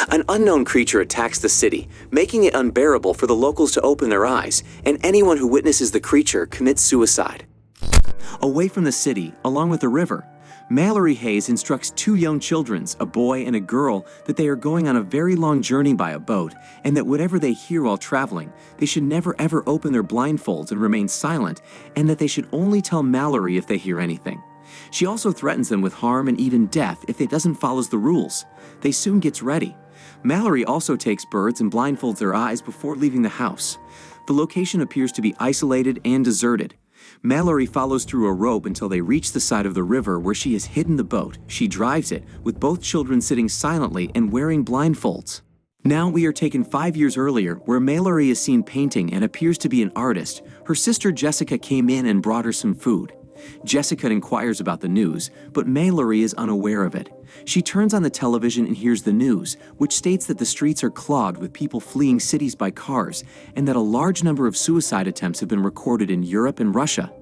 An unknown creature attacks the city, making it unbearable for the locals to open their eyes, and anyone who witnesses the creature commits suicide. Away from the city, along with the river, Mallory Hayes instructs two young children, a boy and a girl, that they are going on a very long journey by a boat, and that whatever they hear while traveling, they should never ever open their blindfolds and remain silent, and that they should only tell Mallory if they hear anything. She also threatens them with harm and even death if they doesn't follow the rules. They soon gets ready. Mallory also takes birds and blindfolds their eyes before leaving the house. The location appears to be isolated and deserted. Mallory follows through a rope until they reach the side of the river where she has hidden the boat. She drives it, with both children sitting silently and wearing blindfolds. Now we are taken 5 years earlier, where Mallory is seen painting and appears to be an artist. Her sister Jessica came in and brought her some food. Jessica inquires about the news, but Mallory is unaware of it. She turns on the television and hears the news, which states that the streets are clogged with people fleeing cities by cars, and that a large number of suicide attempts have been recorded in Europe and Russia.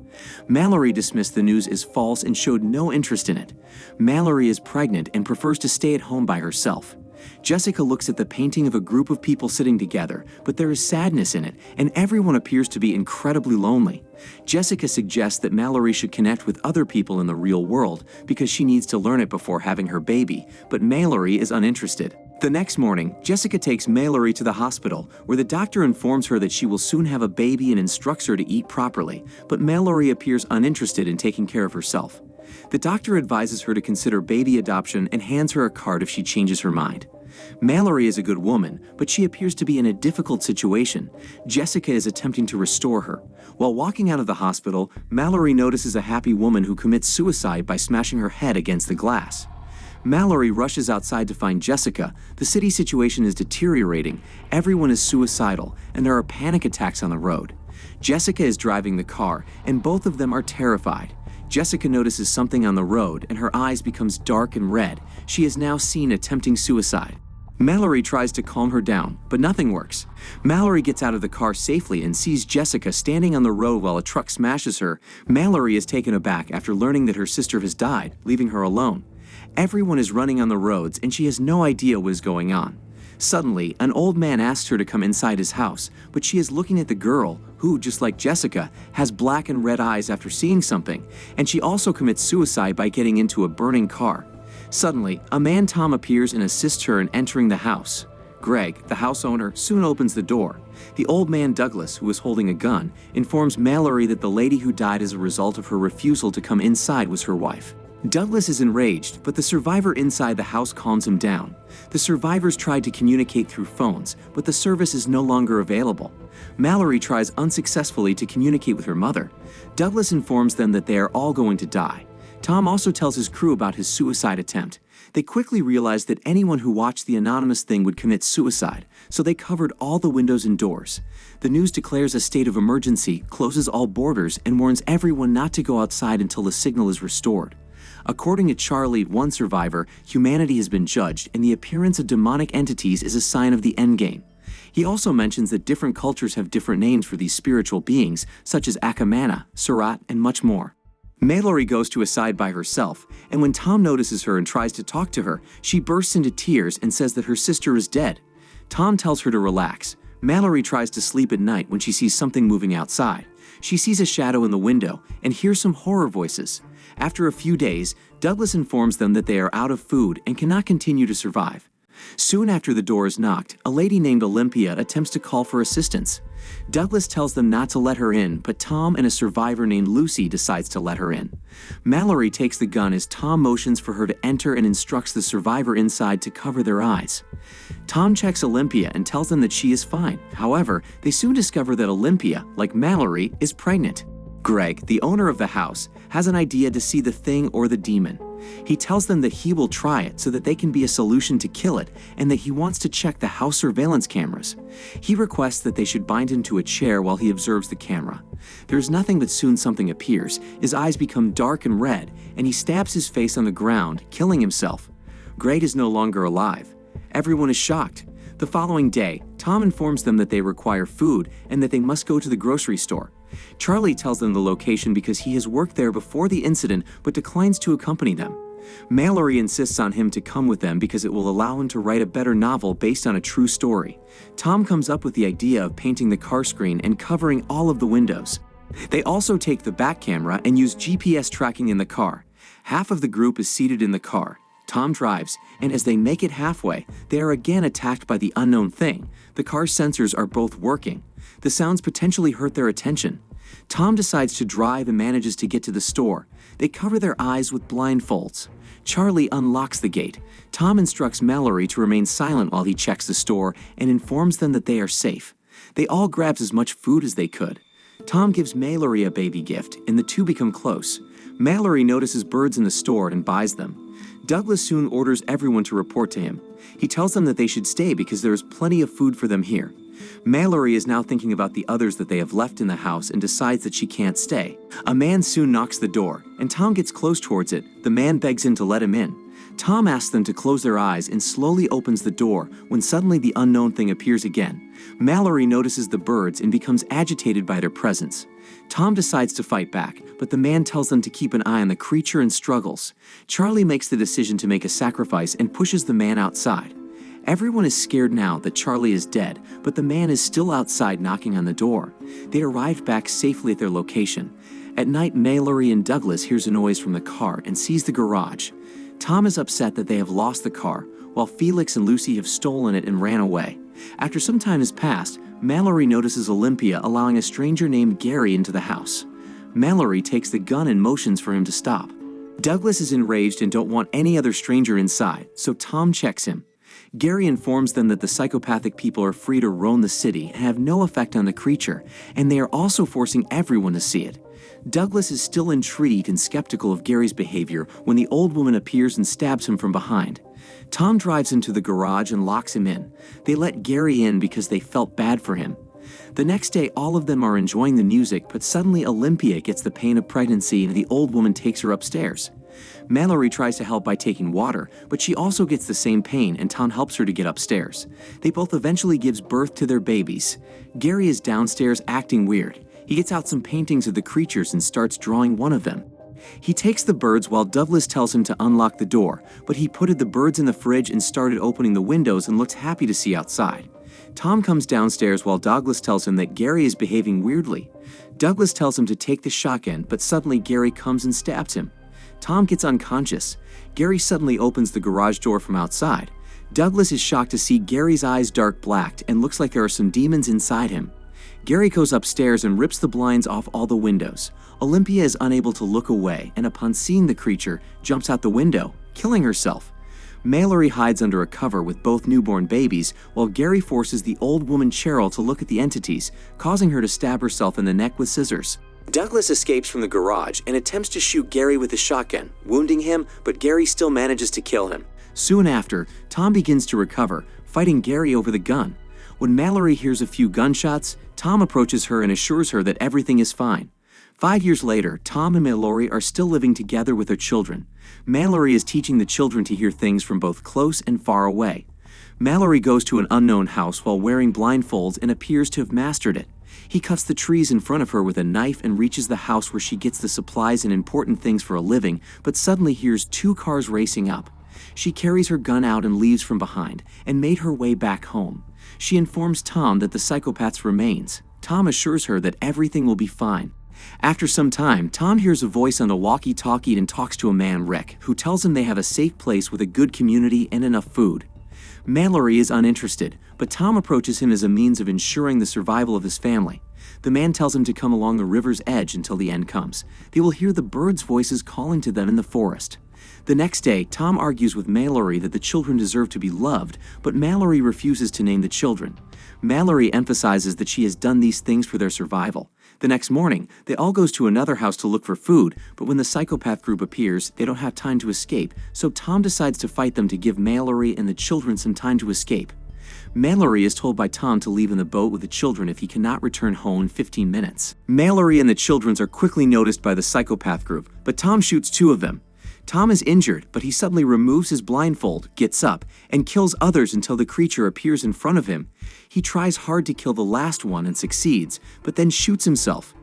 Mallory dismissed the news as false and showed no interest in it. Mallory is pregnant and prefers to stay at home by herself. Jessica looks at the painting of a group of people sitting together, but there is sadness in it, and everyone appears to be incredibly lonely. Jessica suggests that Mallory should connect with other people in the real world because she needs to learn it before having her baby, but Mallory is uninterested. The next morning, Jessica takes Mallory to the hospital, where the doctor informs her that she will soon have a baby and instructs her to eat properly, but Mallory appears uninterested in taking care of herself. The doctor advises her to consider baby adoption and hands her a card if she changes her mind. Mallory is a good woman, but she appears to be in a difficult situation. Jessica is attempting to restore her. While walking out of the hospital, Mallory notices a happy woman who commits suicide by smashing her head against the glass. Mallory rushes outside to find Jessica. The city situation is deteriorating, everyone is suicidal, and there are panic attacks on the road. Jessica is driving the car, and both of them are terrified. Jessica notices something on the road, and her eyes becomes dark and red. She is now seen attempting suicide. Mallory tries to calm her down, but nothing works. Mallory gets out of the car safely and sees Jessica standing on the road while a truck smashes her. Mallory is taken aback after learning that her sister has died, leaving her alone. Everyone is running on the roads, and she has no idea what is going on. Suddenly, an old man asks her to come inside his house, but she is looking at the girl, who, just like Jessica, has black and red eyes after seeing something, and she also commits suicide by getting into a burning car. Suddenly, a man Tom appears and assists her in entering the house. Greg, the house owner, soon opens the door. The old man Douglas, who is holding a gun, informs Mallory that the lady who died as a result of her refusal to come inside was her wife. Douglas is enraged, but the survivor inside the house calms him down. The survivors tried to communicate through phones, but the service is no longer available. Mallory tries unsuccessfully to communicate with her mother. Douglas informs them that they are all going to die. Tom also tells his crew about his suicide attempt. They quickly realized that anyone who watched the anonymous thing would commit suicide, so they covered all the windows and doors. The news declares a state of emergency, closes all borders, and warns everyone not to go outside until the signal is restored. According to Charlie, one survivor, humanity has been judged, and the appearance of demonic entities is a sign of the endgame. He also mentions that different cultures have different names for these spiritual beings, such as Akamana, Surat, and much more. Mallory goes to a side by herself, and when Tom notices her and tries to talk to her, she bursts into tears and says that her sister is dead. Tom tells her to relax. Mallory tries to sleep at night when she sees something moving outside. She sees a shadow in the window and hears some horror voices. After a few days, Douglas informs them that they are out of food and cannot continue to survive. Soon after the door is knocked, a lady named Olympia attempts to call for assistance. Douglas tells them not to let her in, but Tom and a survivor named Lucy decides to let her in. Mallory takes the gun as Tom motions for her to enter and instructs the survivor inside to cover their eyes. Tom checks Olympia and tells them that she is fine. However, they soon discover that Olympia, like Mallory, is pregnant. Greg, the owner of the house, has an idea to see the thing or the demon. He tells them that he will try it so that they can be a solution to kill it, and that he wants to check the house surveillance cameras. He requests that they should bind him to a chair while he observes the camera. There's nothing, but soon something appears. His eyes become dark and red, and he stabs his face on the ground, killing himself. Greg is no longer alive. Everyone is shocked. The following day, Tom informs them that they require food and that they must go to the grocery store. Charlie tells them the location because he has worked there before the incident but declines to accompany them. Mallory insists on him to come with them because it will allow him to write a better novel based on a true story. Tom comes up with the idea of painting the car screen and covering all of the windows. They also take the back camera and use GPS tracking in the car. Half of the group is seated in the car. Tom drives, and as they make it halfway, they are again attacked by the unknown thing. The car's sensors are both working. The sounds potentially hurt their attention. Tom decides to drive and manages to get to the store. They cover their eyes with blindfolds. Charlie unlocks the gate. Tom instructs Mallory to remain silent while he checks the store and informs them that they are safe. They all grab as much food as they could. Tom gives Mallory a baby gift, and the two become close. Mallory notices birds in the store and buys them. Douglas soon orders everyone to report to him. He tells them that they should stay because there is plenty of food for them here. Mallory is now thinking about the others that they have left in the house and decides that she can't stay. A man soon knocks the door, and Tom gets close towards it. The man begs him to let him in. Tom asks them to close their eyes and slowly opens the door when suddenly the unknown thing appears again. Mallory notices the birds and becomes agitated by their presence. Tom decides to fight back, but the man tells them to keep an eye on the creature and struggles. Charlie makes the decision to make a sacrifice and pushes the man outside. Everyone is scared now that Charlie is dead, but the man is still outside knocking on the door. They arrive back safely at their location. At night, Mallory and Douglas hears a noise from the car and sees the garage. Tom is upset that they have lost the car, while Felix and Lucy have stolen it and ran away. After some time has passed, Mallory notices Olympia allowing a stranger named Gary into the house. Mallory takes the gun and motions for him to stop. Douglas is enraged and don't want any other stranger inside, so Tom checks him. Gary informs them that the psychopathic people are free to roam the city and have no effect on the creature, and they are also forcing everyone to see it. Douglas is still intrigued and skeptical of Gary's behavior when the old woman appears and stabs him from behind. Tom drives into the garage and locks him in. They let Gary in because they felt bad for him. The next day, all of them are enjoying the music, but suddenly Olympia gets the pain of pregnancy and the old woman takes her upstairs. Mallory tries to help by taking water, but she also gets the same pain and Tom helps her to get upstairs. They both eventually gives birth to their babies. Gary is downstairs acting weird. He gets out some paintings of the creatures and starts drawing one of them. He takes the birds while Douglas tells him to unlock the door, but he put the birds in the fridge and started opening the windows and looks happy to see outside. Tom comes downstairs while Douglas tells him that Gary is behaving weirdly. Douglas tells him to take the shotgun, but suddenly Gary comes and stabs him. Tom gets unconscious. Gary suddenly opens the garage door from outside. Douglas is shocked to see Gary's eyes dark blacked and looks like there are some demons inside him. Gary goes upstairs and rips the blinds off all the windows. Olympia is unable to look away and upon seeing the creature, jumps out the window, killing herself. Mallory hides under a cover with both newborn babies while Gary forces the old woman Cheryl to look at the entities, causing her to stab herself in the neck with scissors. Douglas escapes from the garage and attempts to shoot Gary with a shotgun, wounding him, but Gary still manages to kill him. Soon after, Tom begins to recover, fighting Gary over the gun. When Mallory hears a few gunshots, Tom approaches her and assures her that everything is fine. 5 years later, Tom and Mallory are still living together with their children. Mallory is teaching the children to hear things from both close and far away. Mallory goes to an unknown house while wearing blindfolds and appears to have mastered it. He cuts the trees in front of her with a knife and reaches the house where she gets the supplies and important things for a living, but suddenly hears 2 cars racing up. She carries her gun out and leaves from behind, and made her way back home. She informs Tom that the psychopath's remains. Tom assures her that everything will be fine. After some time, Tom hears a voice on the walkie-talkie and talks to a man, Rick, who tells him they have a safe place with a good community and enough food. Mallory is uninterested, but Tom approaches him as a means of ensuring the survival of his family. The man tells him to come along the river's edge until the end comes. They will hear the birds' voices calling to them in the forest. The next day, Tom argues with Mallory that the children deserve to be loved, but Mallory refuses to name the children. Mallory emphasizes that she has done these things for their survival. The next morning, they all goes to another house to look for food, but when the psychopath group appears, they don't have time to escape, so Tom decides to fight them to give Mallory and the children some time to escape. Mallory is told by Tom to leave in the boat with the children if he cannot return home in 15 minutes. Mallory and the children are quickly noticed by the psychopath group, but Tom shoots 2 of them. Tom is injured, but he suddenly removes his blindfold, gets up, and kills others until the creature appears in front of him. He tries hard to kill the last one and succeeds, but then shoots himself.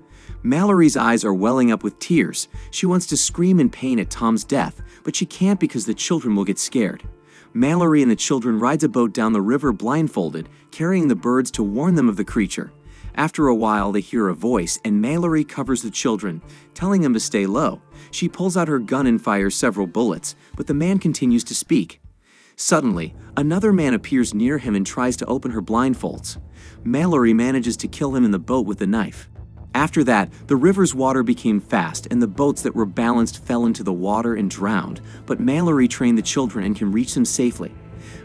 Mallory's eyes are welling up with tears. She wants to scream in pain at Tom's death, but she can't because the children will get scared. Mallory and the children rides a boat down the river blindfolded, carrying the birds to warn them of the creature. After a while, they hear a voice, and Mallory covers the children, telling them to stay low. She pulls out her gun and fires several bullets, but the man continues to speak. Suddenly, another man appears near him and tries to open her blindfolds. Mallory manages to kill him in the boat with a knife. After that, the river's water became fast, and the boats that were balanced fell into the water and drowned, but Mallory trained the children and can reach them safely.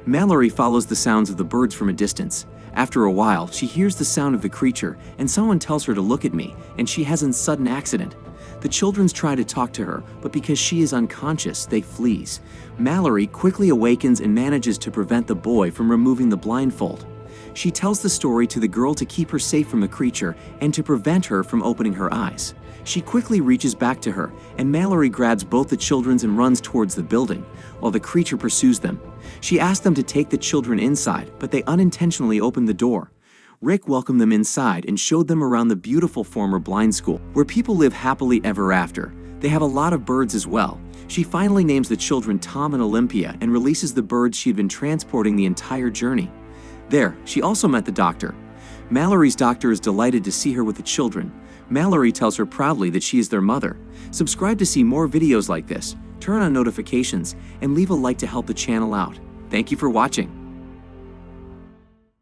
Mallory follows the sounds of the birds from a distance. After a while, she hears the sound of the creature, and someone tells her to look at me, and she has a sudden accident. The children try to talk to her, but because she is unconscious, they flees. Mallory quickly awakens and manages to prevent the boy from removing the blindfold. She tells the story to the girl to keep her safe from the creature and to prevent her from opening her eyes. She quickly reaches back to her, and Mallory grabs both the children and runs towards the building, while the creature pursues them. She asks them to take the children inside, but they unintentionally open the door. Rick welcomed them inside and showed them around the beautiful former blind school, where people live happily ever after. They have a lot of birds as well. She finally names the children Tom and Olympia and releases the birds she'd been transporting the entire journey. There, she also met the doctor. Mallory's doctor is delighted to see her with the children. Mallory tells her proudly that she is their mother. Subscribe to see more videos like this, turn on notifications, and leave a like to help the channel out. Thank you for watching.